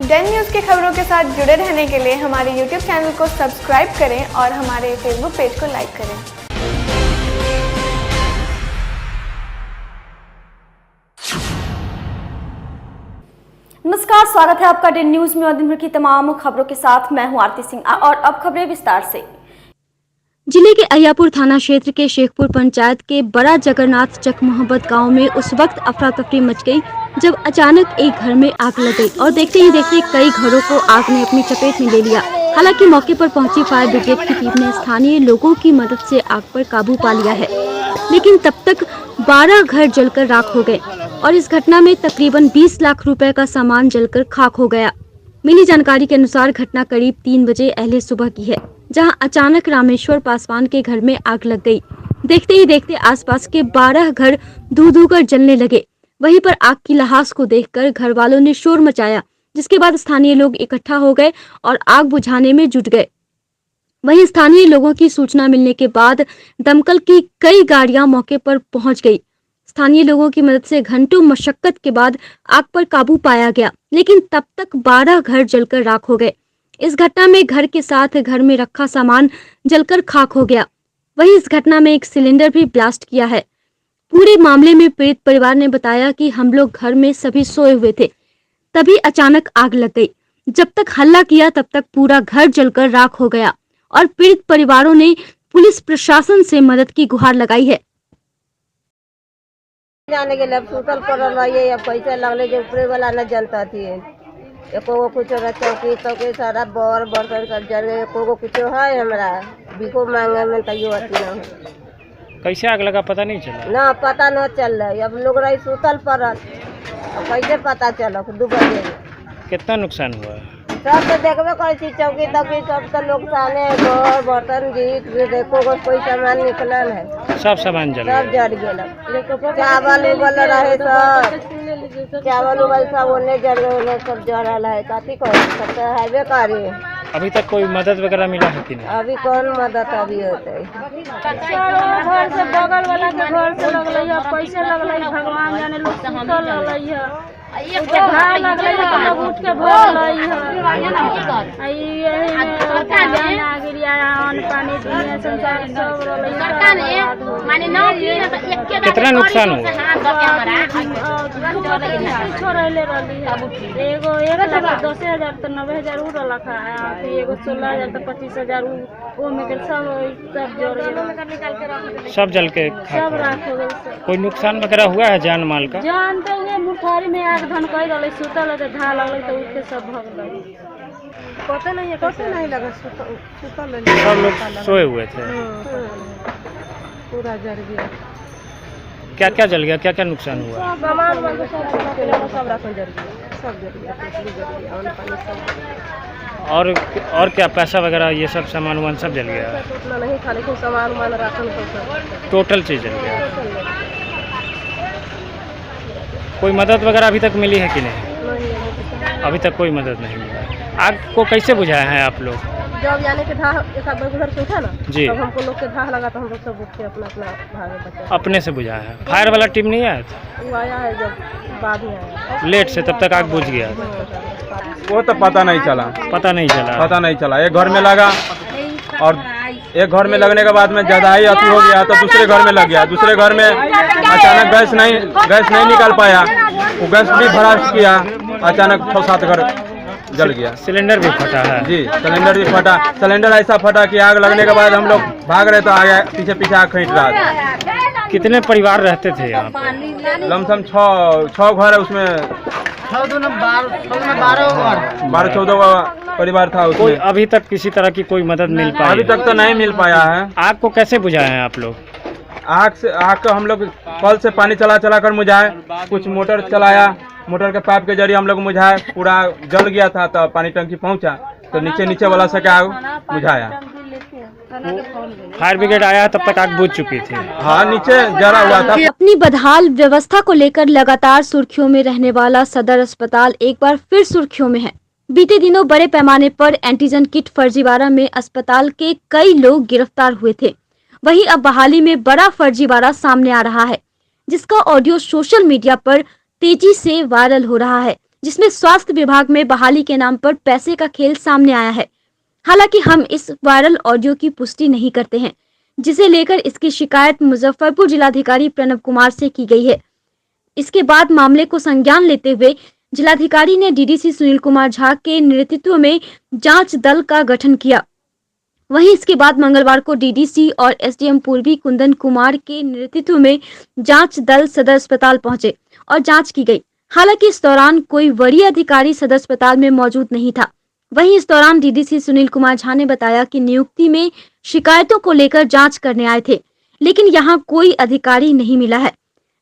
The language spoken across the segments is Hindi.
डेन न्यूज़ की खबरों के साथ जुड़े रहने के लिए हमारे YouTube चैनल को सब्सक्राइब करें और हमारे Facebook पेज को लाइक करें। नमस्कार, स्वागत है आपका डेन न्यूज में और दिन भर की तमाम खबरों के साथ मैं हूं आरती सिंह। और अब खबरें विस्तार से। जिले के अय्यापुर थाना क्षेत्र के शेखपुर पंचायत के बड़ा जगन्नाथ चक मोहब्बत गांव में उस वक्त अफरा तफरी मच गई जब अचानक एक घर में आग लग गई और देखते ही देखते कई घरों को आग ने अपनी चपेट में ले लिया। हालांकि मौके पर पहुंची फायर ब्रिगेड की टीम ने स्थानीय लोगों की मदद से आग पर काबू पा लिया है, लेकिन तब तक 12 घर जलकर राख हो गए और इस घटना में तकरीबन 20 लाख रुपए का सामान जलकर खाक हो गया। मिली जानकारी के अनुसार घटना करीब 3 बजे अहले सुबह की है, जहां अचानक रामेश्वर पासवान के घर में आग लग गई। देखते ही देखते आसपास के 12 घर धू कर जलने लगे। वहीं पर आग की लहास को देखकर घर वालों ने शोर मचाया, जिसके बाद स्थानीय लोग इकट्ठा हो गए और आग बुझाने में जुट गए। वहीं स्थानीय लोगों की सूचना मिलने के बाद दमकल की कई गाड़ियां मौके पर पहुंच गई। स्थानीय लोगों की मदद से घंटों मशक्कत के बाद आग पर काबू पाया गया, लेकिन तब तक 12 घर जलकर राख हो गए। इस घटना में घर के साथ घर में रखा सामान जलकर खाक हो गया। वहीं इस घटना में एक सिलेंडर भी ब्लास्ट किया है। पूरे मामले में पीड़ित परिवार ने बताया कि हम लोग घर में सभी सोए हुए थे, तभी अचानक आग लग गई। जब तक हल्ला किया तब तक पूरा घर जलकर राख हो गया और पीड़ित परिवारों ने पुलिस प्रशासन से मदद की गुहार लगाई है। जाने के लिए सूतल पड़ल रहिए, अब पैसे लगले जो ऊपरे वाला न जनता थी। एको कुछ चौकी चौकी सारा बर बर्तन सब जल गए। एको कुछ है हमरा बिको मांगे में तैयो अथी न है। कैसे आग लगा पता नहीं चला? ना पता न चल रही, अब लोग रही सूतल पड़ल, अब कैसे पता चल 2 बजे। कितना नुकसान हुआ? सब तो देखबे करे थी, चौकी तौकी सब तो लोग साने घर बर्तन जीत देखो कोई सामान निकलल है, सब सामान जल सब जल गया। चावल उबल रहे, सब चावल उबल सब ओने जल गए, सब जल है। कथी करे, सब तो हैबे करे। अभी तक कोई मदद वगैरह मिला है कि नहीं? अभी कौन मदद अभी होते? घर से बगल वाला के घर से लगल है, पैसे लगल है, भगवान जाने लोग सुतल रहल है, घर लगल है तो लोग उठ के भरल है। यही में आ गिरिया अन्न पानी दिए संसार सब रहल है। कितना नुकसान हुआ? छोड़ले रहली है, एगो 1,10,000 तो 90,000 उ रखा है, एगो 16,000 तो 25,000 वो में के सब जोड़ के सब जल के सब राख हो गए। कोई नुकसान वगैरह हुआ है जान माल का? जान तो ये मुठारी में आग धन कर रहले, सुतल है धा लगल तो उठ के सब भगल। पता नहीं है, पता नहीं लगा, सुतल सब लोग सोए हुए थे। पूरा जल गया। क्या क्या जल गया, क्या क्या नुकसान हुआ? सामान सब राशन जल गया, सब जल गया, टोकरी जल गया, अन्न पानी सब। और क्या पैसा वगैरह ये सब सामान वामान सब जल गया? उतना नहीं था, लेकिन सामान वामान राशन टोटल चीज जल गया। कोई मदद वगैरह अभी तक मिली है कि नहीं? अभी तक कोई मदद नहीं मिला। आग को कैसे बुझाए हैं आप लोग? जब यानी कि धा एक आध उधर से उठा ना जी, तब हमको लोग के धा लगा तो हम लोग सब उठ के अपना भागे बचा। अपने से बुझाया है? फायर वाला टीम नहीं आया था? वो आया है जब बाद में आया, लेट से, तब तक आग बुझ गया। वो तो पता नहीं चला, पता नहीं चला। एक घर में लगा और एक घर में लगने के बाद में ज़्यादा ही अति हो गया तो दूसरे घर में लग गया। दूसरे घर में अचानक गैस नहीं निकाल पाया, वो गैस भी भरास किया, अचानक 6-7 घर जल गया। सिलेंडर भी फटा है? जी, सिलेंडर भी फटा। सिलेंडर ऐसा फटा कि आग लगने के बाद हम लोग भाग रहे तो आगे पीछे आग खींच रहा था। कितने परिवार रहते थे यहाँ? लमसम 6 घर है, उसमें 12-14 परिवार था उसमें। कोई अभी तक किसी तरह की कोई मदद मिल पाई? अभी तक तो नहीं मिल पाया है। आग को कैसे बुझाए हैं आप लोग? आग को हम लोग कल से पानी चला कर बुझाए, कुछ मोटर चलाया, मोटर के पाइप के जरिए हम लोग बुझाए। पूरा जल गया था तो पानी टंकी पहुंचा तो नीचे वाला से आग बुझाया। फायर ब्रिगेड आया तब तक आग बुझ चुकी थी? हाँ, नीचे जला हुआ था। अपनी बदहाल व्यवस्था को लेकर लगातार सुर्खियों में रहने वाला सदर अस्पताल एक बार फिर सुर्खियों में है। बीते दिनों बड़े पैमाने पर एंटीजन किट फर्जीवाड़ा में अस्पताल के कई लोग गिरफ्तार हुए थे। वहीं अब बहाली में बड़ा फर्जीवाड़ा सामने आ रहा है, जिसका ऑडियो सोशल मीडिया पर तेजी से वायरल हो रहा है। जिसमें स्वास्थ्य विभाग में बहाली के नाम पर पैसे का खेल सामने आया है। हालांकि हम इस वायरल ऑडियो की पुष्टि नहीं करते हैं, जिसे लेकर इसकी शिकायत मुजफ्फरपुर जिलाधिकारी प्रणव कुमार से की गई है। इसके बाद मामले को संज्ञान लेते हुए जिलाधिकारी ने डीडीसी सुनील कुमार झा के नेतृत्व में जांच दल का गठन किया। वहीं इसके बाद मंगलवार को डीडीसी और एसडीएम पूर्वी कुंदन कुमार के नेतृत्व में जांच दल सदर अस्पताल पहुंचे और जांच की गई। हालांकि इस दौरान कोई वरीय अधिकारी सदर अस्पताल में मौजूद नहीं था। वहीं इस दौरान डीडीसी सुनील कुमार झा ने बताया कि नियुक्ति में शिकायतों को लेकर जांच करने आए थे, लेकिन यहां कोई अधिकारी नहीं मिला है।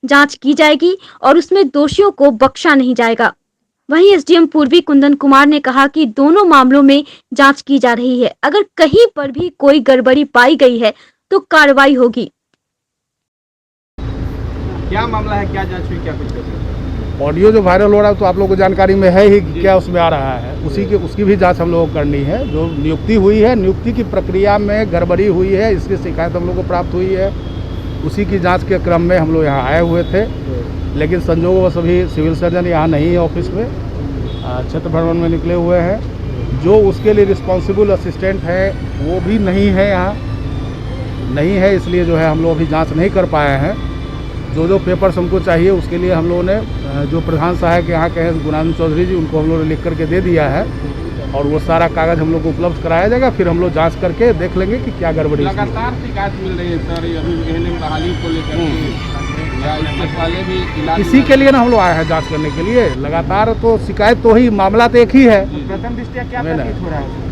जांच की जाएगी और उसमें दोषियों को बख्शा नहीं जाएगा। वहीं एसडीएम पूर्वी कुंदन कुमार ने कहा कि दोनों मामलों में जांच की जा रही है। अगर कहीं पर भी कोई गड़बड़ी पाई गई है तो कार्रवाई होगी। क्या मामला है, क्या जांच हुई, क्या कुछ? ऑडियो जो वायरल हो रहा है तो आप लोगों को जानकारी में है ही कि क्या उसमें आ रहा है, उसकी भी जांच हम लोगों को करनी है। जो नियुक्ति हुई है, नियुक्ति की प्रक्रिया में गड़बड़ी हुई है, इसकी शिकायत हम लोग को प्राप्त हुई है। उसी की जांच के क्रम में हम लोग यहाँ आए हुए थे, लेकिन संजोगवश अभी सिविल सर्जन यहाँ नहीं है ऑफिस में, क्षेत्र भ्रमण में निकले हुए हैं। जो उसके लिए रिस्पॉन्सिबल असिस्टेंट है वो भी नहीं है, यहाँ नहीं है, इसलिए जो है हम लोग अभी जांच नहीं कर पाए हैं। जो पेपर्स हमको चाहिए उसके लिए हम लोगों ने जो प्रधान सहायक यहाँ के हैं गुणानंद चौधरी जी, उनको हम लोगों ने लिख करके दे दिया है और वो सारा कागज़ हम लोग को उपलब्ध कराया जाएगा। फिर हम लोग जांच करके देख लेंगे कि क्या गड़बड़ी। लगातार शिकायत मिल रही है सर, अभी बहाली को लेकर या इससे पहले भी इलाज इसी के लिए ना हम लोग आए हैं जांच करने के लिए। लगातार तो शिकायत तो ही, मामला तो एक ही है। प्रथम दृष्टया क्या प्रतीत हो रहा है?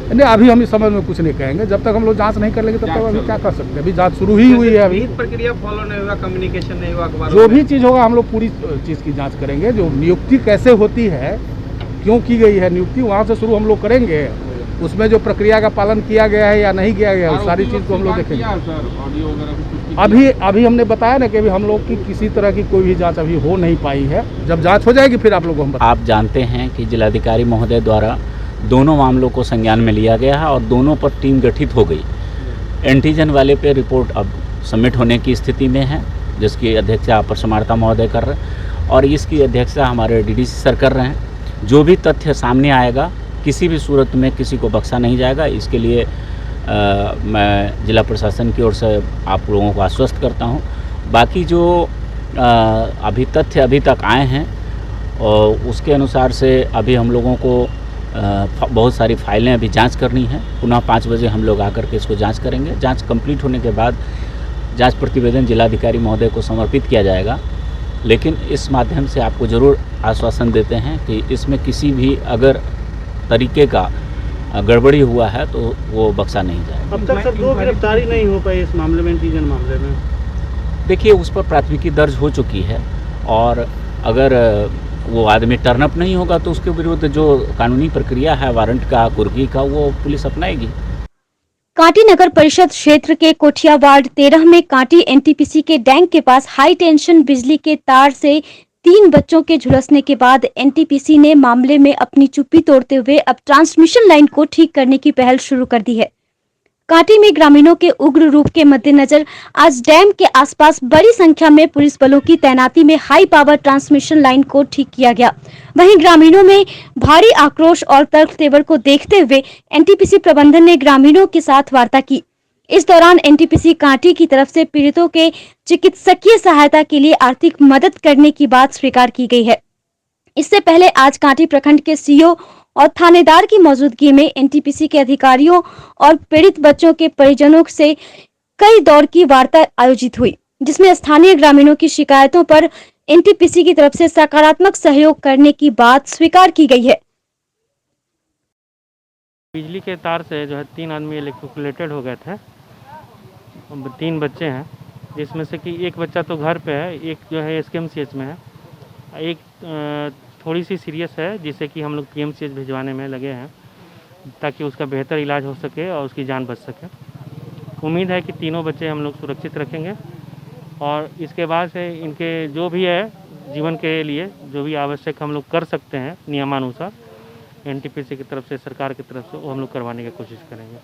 नहीं, अभी हम इस समय में कुछ नहीं कहेंगे। जब तक हम लोग जांच नहीं कर लेंगे तब तक अभी क्या कर सकते हैं। अभी जांच शुरू ही हुई है। अभी प्रक्रिया फॉलो नहीं हुआ, कम्युनिकेशन नहीं हुआ, जो भी चीज़ होगा हम लोग पूरी चीज़ की जांच करेंगे। जो नियुक्ति कैसे होती है, क्यों की गई है नियुक्ति, वहाँ से शुरू हम लोग करेंगे। उसमें जो प्रक्रिया का पालन किया गया है या नहीं किया गया है, उस सारी चीज़ को हम लोग देखेंगे। अभी हमने बताया ना कि अभी हम लोग की किसी तरह की कोई भी जांच अभी हो नहीं पाई है। जब जांच हो जाएगी फिर आप लोग को हम आप जानते हैं कि जिलाधिकारी महोदय द्वारा दोनों मामलों को संज्ञान में लिया गया है और दोनों पर टीम गठित हो गई। एंटीजन वाले पे रिपोर्ट अब सबमिट होने की स्थिति में है, जिसकी अध्यक्षता अपर समाहर्ता महोदय कर रहे हैं और इसकी अध्यक्षता हमारे डीडीसी सर कर रहे हैं। जो भी तथ्य सामने आएगा किसी भी सूरत में किसी को बख्शा नहीं जाएगा। इसके लिए मैं जिला प्रशासन की ओर से आप लोगों को आश्वस्त करता हूं। बाकी जो अभी तथ्य अभी तक आए हैं और उसके अनुसार से अभी हम लोगों को बहुत सारी फाइलें अभी जांच करनी है। पुनः 5 बजे हम लोग आकर के इसको जांच करेंगे। जांच कंप्लीट होने के बाद जांच प्रतिवेदन जिलाधिकारी महोदय को समर्पित किया जाएगा। लेकिन इस माध्यम से आपको ज़रूर आश्वासन देते हैं कि इसमें किसी भी अगर तरीके का गड़बड़ी हुआ है तो वो बख्शा नहीं जाएगा। अब तक सर 2 गिरफ्तारी नहीं हो पाई इस मामले में, एंटीजन मामले में। देखिए, उस पर प्राथमिकी दर्ज हो चुकी है और अगर वो आदमी टर्न अप नहीं होगा तो उसके विरुद्ध जो कानूनी प्रक्रिया है वारंट का, कुर्की का, वो पुलिस अपनाएगी। कांटी नगर परिषद क्षेत्र के कोठिया वार्ड 13 में कांटी एनटीपीसी के डैंग के पास हाई टेंशन बिजली के तार से 3 बच्चों के झुलसने के बाद एनटीपीसी ने मामले में अपनी चुप्पी तोड़ते हुए अब ट्रांसमिशन लाइन को ठीक करने की पहल शुरू कर दी है। कांटी में ग्रामीणों के उग्र रूप के मद्देनजर आज डैम के आसपास बड़ी संख्या में पुलिस बलों की तैनाती में हाई पावर ट्रांसमिशन लाइन को ठीक किया गया। वहीं ग्रामीणों में भारी आक्रोश और तर्क तेवर को देखते हुए एनटीपीसी प्रबंधन ने ग्रामीणों के साथ वार्ता की। इस दौरान एनटीपीसी कांटी की तरफ से पीड़ितों के चिकित्सकीय सहायता के लिए आर्थिक मदद करने की बात स्वीकार की गई है। इससे पहले आज कांटी प्रखंड के सीओ और थानेदार की मौजूदगी में एनटीपीसी के अधिकारियों और पीड़ित बच्चों के परिजनों से कई दौर की वार्ता आयोजित हुई, जिसमें स्थानीय ग्रामीणों की शिकायतों पर एनटीपीसी की तरफ से सकारात्मक सहयोग करने की बात स्वीकार की गई है। बिजली के तार से जो है 3 आदमी इलेक्ट्रोक्यूलेटेड हो गए थे। 3 बच्चे हैं, जिसमें से कि एक बच्चा तो घर पे है, एक जो है एसकेएमसीएच में है, एक थोड़ी सी सीरियस है जिसे कि हम लोग पीएमसीएच भिजवाने में लगे हैं ताकि उसका बेहतर इलाज हो सके और उसकी जान बच सके। उम्मीद है कि तीनों बच्चे हम लोग सुरक्षित रखेंगे और इसके बाद से इनके जो भी है जीवन के लिए जो भी आवश्यक हम लोग कर सकते हैं नियमानुसार एनटीपीसी की तरफ से, सरकार की तरफ से, वो हम लोग करवाने की कोशिश करेंगे।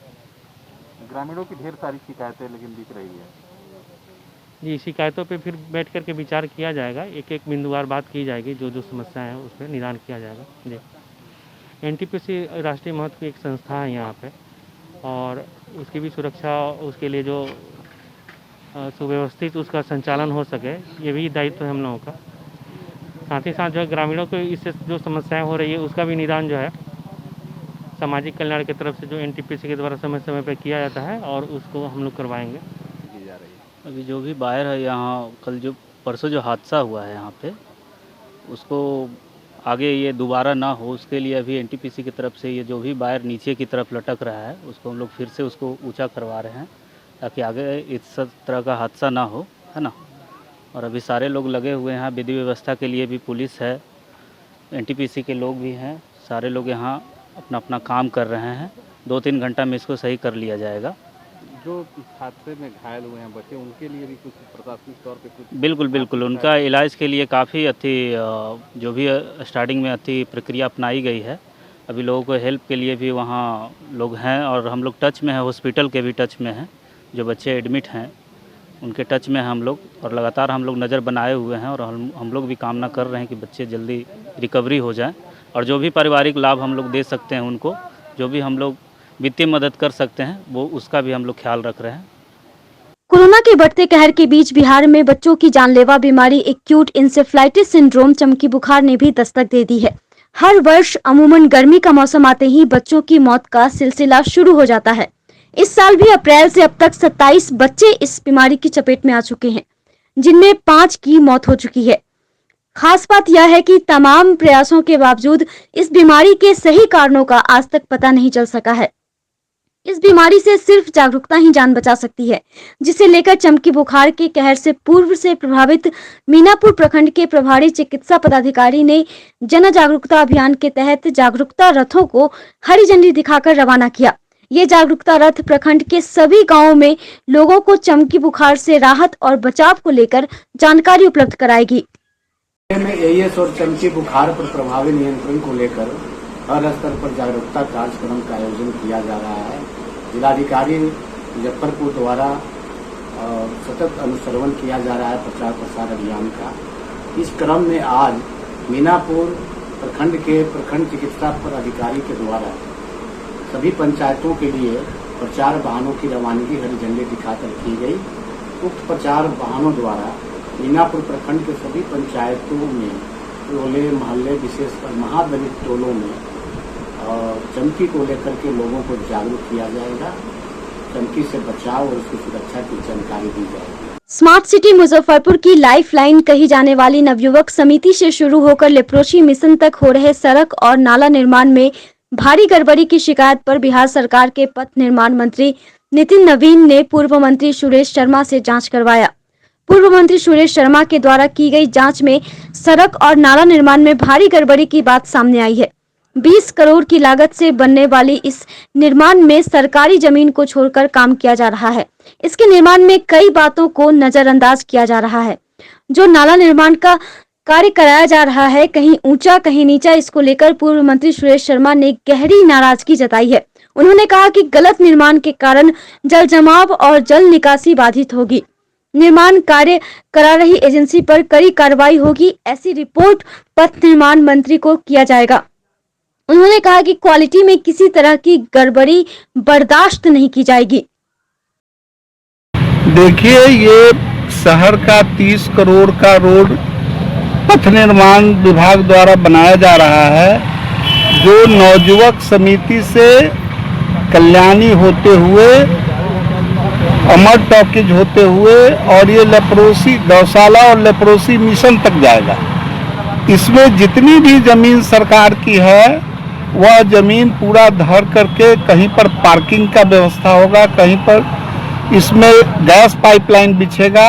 ग्रामीणों की ढेर सारी शिकायतें लेकिन दिख रही है। जी, शिकायतों पे फिर बैठ कर के विचार किया जाएगा, एक एक बिंदुवार बात की जाएगी, जो जो समस्याएं हैं उस पर निदान किया जाएगा। जी, एनटीपीसी राष्ट्रीय महत्व की एक संस्था है यहाँ पे, और उसकी भी सुरक्षा, उसके लिए जो सुव्यवस्थित उसका संचालन हो सके, ये भी दायित्व है हम लोगों का। साथ ही साथ जो है ग्रामीणों को इससे जो समस्याएं हो रही है उसका भी निदान जो है सामाजिक कल्याण की तरफ से जो एनटीपीसी के द्वारा समय समय पर किया जाता है, और उसको हम लोग करवाएंगे। अभी जो भी बाहर है यहाँ, कल जो परसों जो हादसा हुआ है यहाँ पे, उसको आगे ये दोबारा ना हो उसके लिए अभी एनटीपीसी की तरफ से ये जो भी वायर नीचे की तरफ लटक रहा है उसको हम लोग फिर से उसको ऊंचा करवा रहे हैं, ताकि आगे इस तरह का हादसा ना हो, है ना। और अभी सारे लोग लगे हुए हैं, विधि व्यवस्था के लिए भी पुलिस है, एनटीपीसी के लोग भी हैं, सारे लोग यहाँ अपना अपना काम कर रहे हैं। 2-3 घंटा में इसको सही कर लिया जाएगा। जो हादसे में घायल हुए हैं बच्चे, उनके लिए भी कुछ प्रशासनिक तौर पे कुछ? बिल्कुल बिल्कुल, उनका इलाज के लिए काफ़ी अच्छी जो भी स्टार्टिंग में अच्छी प्रक्रिया अपनाई गई है। अभी लोगों को हेल्प के लिए भी वहाँ लोग हैं, और हम लोग टच में हैं, हॉस्पिटल के भी टच में हैं। जो बच्चे एडमिट हैं उनके टच में हैं हम लोग, और लगातार हम लोग नज़र बनाए हुए हैं, और हम लोग भी कामना कर रहे हैं कि बच्चे जल्दी रिकवरी हो जाएं, और जो भी पारिवारिक लाभ हम लोग दे सकते हैं उनको, जो भी हम लोग वित्तीय मदद कर सकते हैं, वो उसका भी हम लोग ख्याल रख रहे हैं। कोरोना के बढ़ते कहर के बीच बिहार में बच्चों की जानलेवा बीमारी एक्यूट इंसेफ्लाइटिस सिंड्रोम चमकी बुखार ने भी दस्तक दे दी है। हर वर्ष अमूमन गर्मी का मौसम आते ही बच्चों की मौत का सिलसिला शुरू हो जाता है। इस साल भी अप्रैल से अब तक 27 बच्चे इस बीमारी की चपेट में आ चुके हैं, जिनमें 5 की मौत हो चुकी है। खास बात यह है कि तमाम प्रयासों के बावजूद इस बीमारी के सही कारणों का आज तक पता नहीं चल सका है। इस बीमारी से सिर्फ जागरूकता ही जान बचा सकती है, जिसे लेकर चमकी बुखार के कहर से पूर्व से प्रभावित मीनापुर प्रखंड के प्रभारी चिकित्सा पदाधिकारी ने जन जागरूकता अभियान के तहत जागरूकता रथों को हरी झंडी दिखाकर रवाना किया। ये जागरूकता रथ प्रखंड के सभी गांवों में लोगों को चमकी बुखार से राहत और बचाव को लेकर जानकारी उपलब्ध कराएगी। में एईएस और चमकी बुखार पर प्रभावी नियंत्रण को लेकर हर स्तर पर जागरूकता कार्यक्रम का आयोजन किया जा रहा है। जिलाधिकारी मुजफ्फरपुर द्वारा सतत अनुश्रवण किया जा रहा है प्रचार प्रसार अभियान का। इस क्रम में आज मीनापुर प्रखंड के प्रखंड चिकित्सा पदाधिकारी के द्वारा सभी पंचायतों के लिए प्रचार वाहनों की रवानगी हरी झंडी दिखाकर की गई। उक्त प्रचार वाहनों द्वारा मीनापुर प्रखंड के सभी पंचायतों में टोले मोहल्ले विशेषकर महादलित टोलों में चमकी को लेकर के लोगों को जागरूक किया जाएगा। चमकी से बचाव और उसकी सुरक्षा की जानकारी दी जाएगी। स्मार्ट सिटी मुजफ्फरपुर की लाइफ लाइन कही जाने वाली नवयुवक समिति से शुरू होकर लेप्रोसी मिशन तक हो रहे सड़क और नाला निर्माण में भारी गड़बड़ी की शिकायत पर बिहार सरकार के पथ निर्माण मंत्री नितिन नवीन ने पूर्व मंत्री सुरेश शर्मा से जांच करवाया। पूर्व मंत्री सुरेश शर्मा के द्वारा की गई जांच में सड़क और नाला निर्माण में भारी गड़बड़ी की बात सामने आई है। 20 करोड़ की लागत से बनने वाली इस निर्माण में सरकारी जमीन को छोड़कर काम किया जा रहा है। इसके निर्माण में कई बातों को नजरअंदाज किया जा रहा है। जो नाला निर्माण का कार्य कराया जा रहा है, कहीं ऊंचा कहीं नीचा, इसको लेकर पूर्व मंत्री सुरेश शर्मा ने गहरी नाराजगी जताई है। उन्होंने कहा कि गलत निर्माण के कारण जल जमाव और जल निकासी बाधित होगी। निर्माण कार्य करा रही एजेंसी पर कड़ी कार्रवाई होगी, ऐसी रिपोर्ट पथ निर्माण मंत्री को किया जाएगा। उन्होंने कहा कि क्वालिटी में किसी तरह की गड़बड़ी बर्दाश्त नहीं की जाएगी। देखिए, ये शहर का 30 करोड़ का रोड पथ निर्माण विभाग द्वारा बनाया जा रहा है, जो नवयुवक समिति से कल्याणी होते हुए अमर टॉकीज होते हुए और ये लेप्रोसी गौशाला और लेप्रोसी मिशन तक जाएगा। इसमें जितनी भी जमीन सरकार की है वह जमीन पूरा धर करके कहीं पर पार्किंग का व्यवस्था होगा, कहीं पर इसमें गैस पाइपलाइन बिछेगा।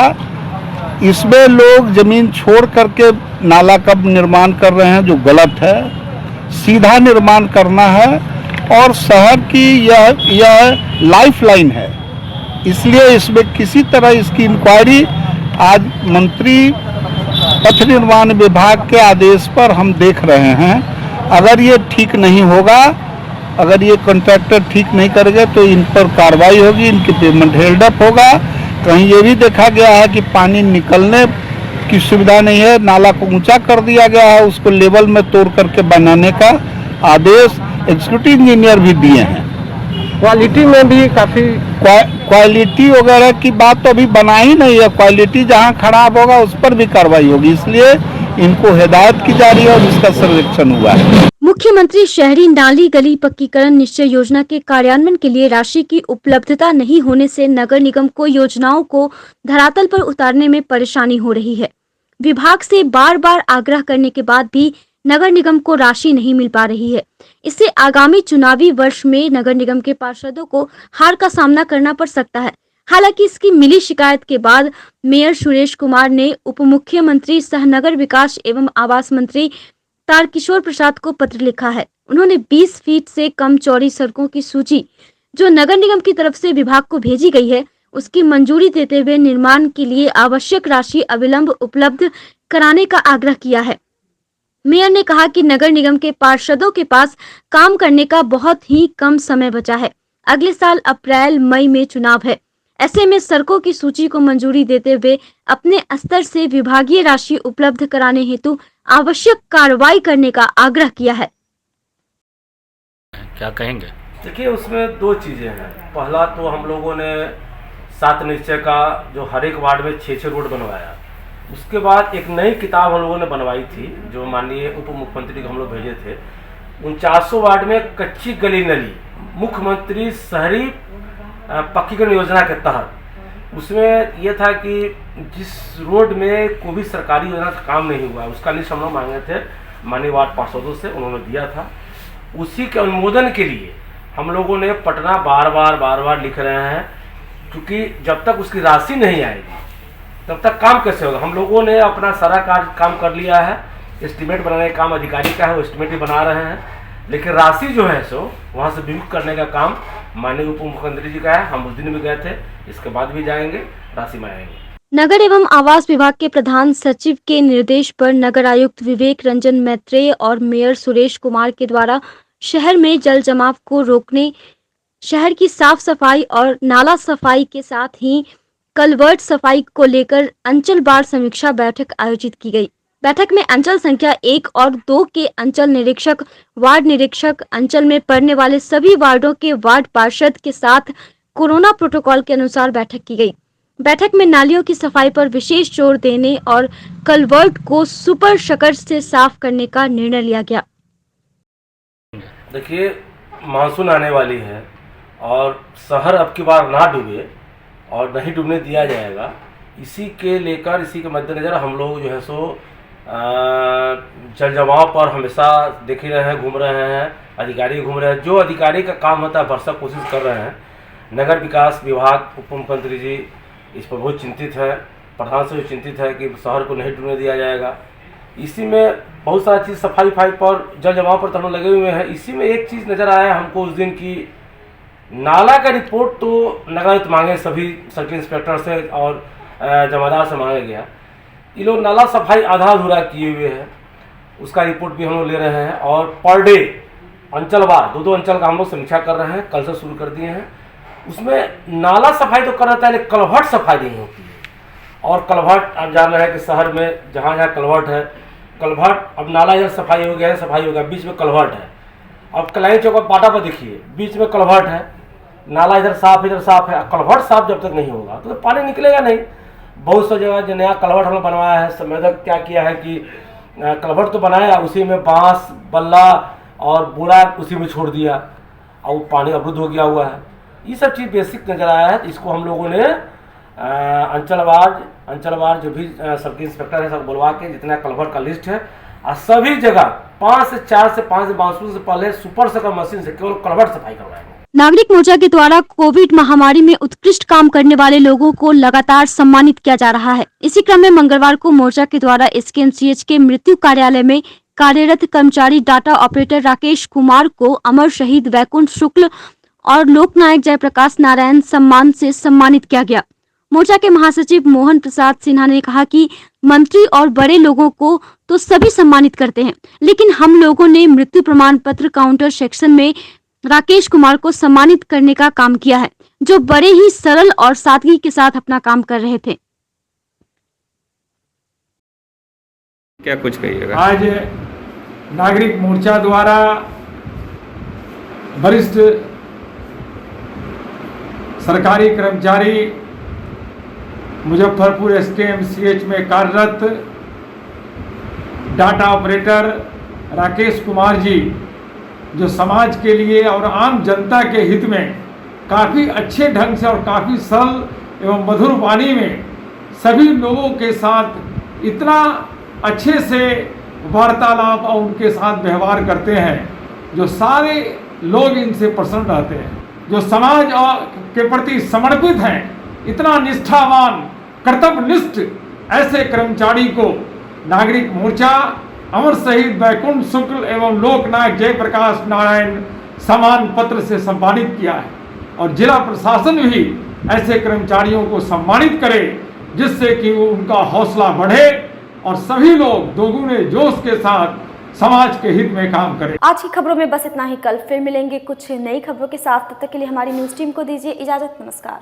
इसमें लोग जमीन छोड़ करके नाला का निर्माण कर रहे हैं, जो गलत है। सीधा निर्माण करना है और शहर की यह लाइफ लाइन है, इसलिए इसमें किसी तरह इसकी इंक्वायरी आज मंत्री पथ निर्माण विभाग के आदेश पर हम देख रहे हैं। अगर ये ठीक नहीं होगा, अगर ये कॉन्ट्रैक्टर ठीक नहीं करेगा तो इन पर कार्रवाई होगी, इनकी पेमेंट हेल्ड अप होगा। कहीं ये भी देखा गया है कि पानी निकलने की सुविधा नहीं है, नाला को ऊंचा कर दिया गया है, उसको लेवल में तोड़ करके बनाने का आदेश एग्जीक्यूटिव इंजीनियर भी दिए हैं। क्वालिटी में भी काफ़ी क्वालिटी वगैरह की बात तो अभी बना ही नहीं है, क्वालिटी जहां खराब होगा उस पर भी कार्रवाई होगी, इसलिए इनको हिदायत की जा रही है और इसका सर्वेक्षण हुआ है। मुख्यमंत्री शहरी नाली गली पक्कीकरण निश्चय योजना के कार्यान्वयन के लिए राशि की उपलब्धता नहीं होने से नगर निगम को योजनाओं को धरातल पर उतारने में परेशानी हो रही है। विभाग से बार बार आग्रह करने के बाद भी नगर निगम को राशि नहीं मिल पा रही है। इससे आगामी चुनावी वर्ष में नगर निगम के पार्षदों को हार का सामना करना पड़ सकता है। हालांकि इसकी मिली शिकायत के बाद मेयर सुरेश कुमार ने उप मुख्यमंत्री सह नगर विकास एवं आवास मंत्री तारकिशोर प्रसाद को पत्र लिखा है। उन्होंने 20 फीट से कम चौड़ी सड़कों की सूची जो नगर निगम की तरफ से विभाग को भेजी गई है उसकी मंजूरी देते हुए निर्माण के लिए आवश्यक राशि अविलंब उपलब्ध कराने का आग्रह किया है। मेयर ने कहा कि नगर निगम के पार्षदों के पास काम करने का बहुत ही कम समय बचा है। अगले साल अप्रैल मई में चुनाव है। ऐसे में सड़कों की सूची को मंजूरी देते हुए अपने स्तर से विभागीय राशि उपलब्ध कराने हेतु आवश्यक कार्रवाई करने का आग्रह किया है। क्या कहेंगे? देखिए, उसमें दो चीज़ें हैं। पहला तो हम लोगों ने 7 निश्चय का जो हर एक वार्ड में 6-6 रोड बनवाया। उसके बाद एक नई किताब हम लोगों ने बनवाई थी जो माननीय उप मुख्यमंत्री को हम लोग भेजे थे। 4900 वार्ड में कच्ची गली नली मुख्यमंत्री शहरी पक्कीकरण योजना के तहत उसमें यह था कि जिस रोड में कोई भी सरकारी योजना का काम नहीं हुआ उसका लिस्ट हम लोग मांगे थे माननीय वार्ड पार्षदों से, उन्होंने दिया था। उसी के अनुमोदन के लिए हम लोगों ने पटना बार बार लिख रहे हैं, क्योंकि जब तक उसकी राशि नहीं आएगी तब तक काम कैसे होगा। हम लोगों ने अपना सारा काम कर लिया है, एस्टीमेट बनाने का काम अधिकारी का है, वो एस्टीमेट ही बना रहे हैं, लेकिन राशि जो है सो वहाँ से विमुक्त करने का काम माननीय उप मुख्यमंत्री जी का है। हम उस दिन भी गए थे, इसके बाद भी जाएंगे, राशि में आएंगे। नगर एवं आवास विभाग के प्रधान सचिव के निर्देश पर नगर आयुक्त विवेक रंजन मैत्रेय और मेयर सुरेश कुमार के द्वारा शहर में जल जमाव को रोकने, शहर की साफ सफाई और नाला सफाई के साथ ही कलवर्ट सफाई को लेकर अंचलवार समीक्षा बैठक आयोजित की गई। बैठक में अंचल संख्या 1 और 2 के अंचल निरीक्षक, वार्ड निरीक्षक, अंचल में पड़ने वाले सभी वार्डों के वार्ड पार्षद के साथ कोरोना प्रोटोकॉल के अनुसार बैठक की गई। बैठक में नालियों की सफाई पर विशेष जोर देने और कलवर्ट को सुपर शकर से साफ करने का निर्णय लिया गया। देखिए, मानसून आने वाली है और शहर अब की बार ना डूबे और नहीं डूबने दिया जाएगा, इसी के लेकर, इसी के मद्देनज़र हम लोग जो है सो जल जमाव पर हमेशा देख ही रहे हैं, घूम रहे हैं, अधिकारी घूम रहे हैं। जो अधिकारी का काम होता है भरसक कोशिश कर रहे हैं। नगर विकास विभाग, उप मुख्यमंत्री जी इस पर बहुत चिंतित है, प्रधान से चिंतित है कि शहर को नहीं डूबने दिया जाएगा। इसी में बहुत सारा चीज़ सफाई पर, जल जमाव पर तो हम लगे हुए हैं। इसी में एक चीज़ नज़र आया हमको उस दिन की नाला का रिपोर्ट तो नगर आयुक्त मांगे, सभी सर्किल इंस्पेक्टर से और जमादार से मांगा गया। ये लोग नाला सफाई आधा अधूरा किए हुए हैं, उसका रिपोर्ट भी हम लोग ले रहे हैं। और पर डे अंचलवार 2-2 अंचल का हम लोग समीक्षा कर रहे हैं, कल से शुरू कर दिए हैं। उसमें नाला सफाई तो कर रहता है लेकिन कलवर्ट सफाई नहीं होती है। और कलवर्ट आप जान रहे हैं कि शहर में जहाँ जहाँ कलवर्ट है, कलवर्ट अब नाला इधर सफाई हो गया है, सफाई हो गया, बीच में कलवर्ट है। अब कलाई चौक पाटा पर देखिए, बीच में कलवर्ट है, नाला इधर साफ है। कलवर्ट साफ जब तक नहीं होगा तो पानी निकलेगा नहीं। बहुत सा जगह जो नया कलवर्ट हमने बनवाया है, संवेदक क्या किया है कि कलवर्ट तो बनाया, उसी में बांस, बल्ला और बूढ़ा उसी में छोड़ दिया और वो पानी अवरुद्ध हो गया हुआ है। ये सब चीज़ बेसिक नज़र आया है। इसको हम लोगों ने अंचलवार जो भी सर्किल इंस्पेक्टर है सब बुलवा के जितना कलवर्ट का लिस्ट है और सभी जगह 5 से 4 से 5 मानसून से पहले सुपर शकर मशीन से केवल कलवर्ट सफाई करवाएंगे। नागरिक मोर्चा के द्वारा कोविड महामारी में उत्कृष्ट काम करने वाले लोगों को लगातार सम्मानित किया जा रहा है। इसी क्रम में मंगलवार को मोर्चा के द्वारा SKMCH के मृत्यु कार्यालय में कार्यरत कर्मचारी डाटा ऑपरेटर राकेश कुमार को अमर शहीद वैकुंठ शुक्ल और लोकनायक जयप्रकाश नारायण सम्मान से सम्मानित किया गया। मोर्चा के महासचिव मोहन प्रसाद सिन्हा ने कहा कि मंत्री और बड़े लोगों को तो सभी सम्मानित करते हैं, लेकिन हम लोगों ने मृत्यु प्रमाण पत्र काउंटर सेक्शन में राकेश कुमार को सम्मानित करने का काम किया है। जो बड़े ही सरल और सादगी के साथ अपना काम कर रहे थे। क्या कुछ कहिएगा? आज नागरिक मोर्चा द्वारा वरिष्ठ सरकारी कर्मचारी मुजफ्फरपुर SKMCH में कार्यरत डाटा ऑपरेटर राकेश कुमार जी, जो समाज के लिए और आम जनता के हित में काफ़ी अच्छे ढंग से और काफ़ी सरल एवं मधुर वाणी में सभी लोगों के साथ इतना अच्छे से वार्तालाप और उनके साथ व्यवहार करते हैं, जो सारे लोग इनसे प्रसन्न रहते हैं, जो समाज और के प्रति समर्पित हैं, इतना निष्ठावान कर्तव्यनिष्ठ ऐसे कर्मचारी को नागरिक मोर्चा अमर शहीद वैकुंठ शुक्ल एवं लोकनायक जयप्रकाश नारायण सम्मान पत्र से सम्मानित किया है और जिला प्रशासन भी ऐसे कर्मचारियों को सम्मानित करे, जिससे कि वो उनका हौसला बढ़े और सभी लोग दोगुने जोश के साथ समाज के हित में काम करें। आज की खबरों में बस इतना ही। कल फिर मिलेंगे कुछ नई खबरों के साथ। तब तक के लिए हमारी न्यूज़ टीम को दीजिए इजाजत। नमस्कार।